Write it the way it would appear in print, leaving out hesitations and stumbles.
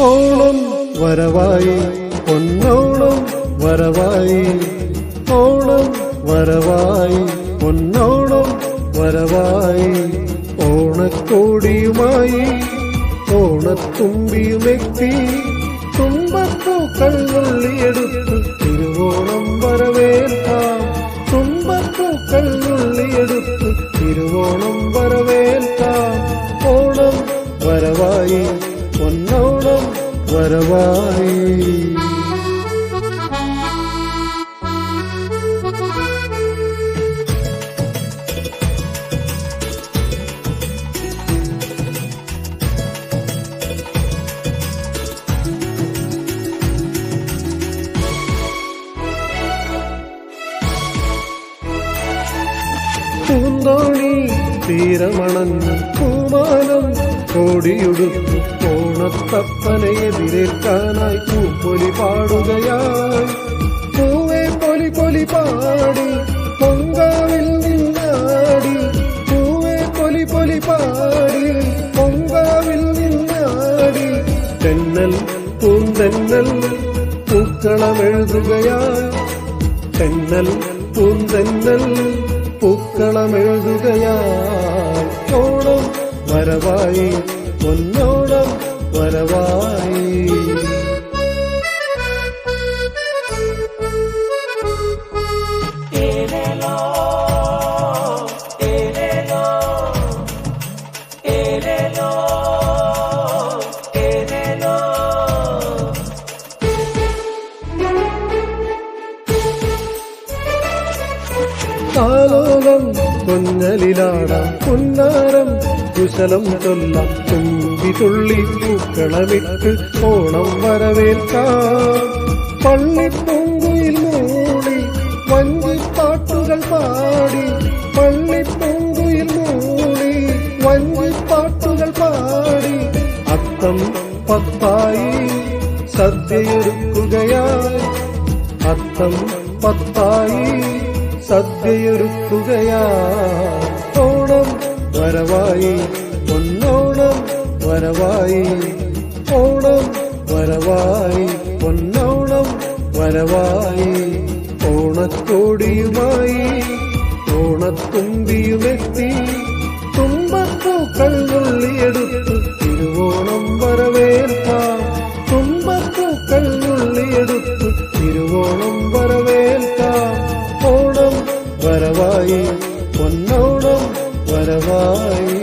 ഓണം വരവായി പൊന്നോണം വരവായി ഓണം വരവായി പൊന്നോണം വരവായി ഓണക്കോടിയുമായി ഓണത്തുമ്പിയുമെത്തി തുമ്പപ്പൂക്കൾ നുള്ളിയെടുത്ത് തിരുവോണം വരവേൽക്കാം തുമ്പപ്പൂക്കൾ നുള്ളിയെടുത്ത് തിരുവോണം വരവേൽക്കാം ഓണം വരവായി പൊന്നോണം വരവായി പൂന്തോണി തീരമണഞ്ഞ് പൂമാനം കോടിയുടുത്തു ഓണത്തപ്പനെ എതിരേൽക്കാനായി പൂപ്പൊലി പാടുകയായി പൂവേ പൊലി പൊലി പാടി പൊങ്കാവിൽ നിന്നാടി പൂവേ പൊലി പൊലി പാടി പൊങ്കാവിൽ നിന്നാടി തെന്നൽ പൂന്തെന്നൽ പൂക്കളമെഴുതുകയായി തെന്നൽ പൂന്തെന്നൽ പൂക്കളമെഴുതുകയായി ഓണം വരവായി പൊന്നോണം വരവായി ആലോലം കൊഞ്ഞലിലാടാം പുന്നാരം കുശലം ചൊല്ലാം തുമ്പി തുള്ളി പൂക്കളമിട്ട് ഓണം വരവേൽക്കാം പള്ളിപ്പൂങ്കുയിൽ മൂടി വഞ്ചിപ്പാട്ടുകൾ പാടി പള്ളിപ്പൂങ്കുയിൽ മൂടി വഞ്ചിപ്പാട്ടുകൾ പാടി അത്തം പത്തായി സദ്യയൊരുക്കുകയായി അത്തം പത്തായി സദ്യയൊരുക്കുകയായി ഓണം വരവായി പൊന്നോണം വരവായി ഓണം വരവായി പൊന്നോണം വരവായി ഓണക്കോടിയുമായി ഓണത്തുമ്പിയുമെത്തി തുമ്പപ്പൂക്കൾ നുള്ളിയെടുത്ത് തിരുവോണം വരവേൽക്കാം തുമ്പപ്പൂക്കൾ നുള്ളിയെടുത്ത് തിരുവോണം വരവേൽക്കാം ഓണം വരവായി പൊന്നോണം വരവായി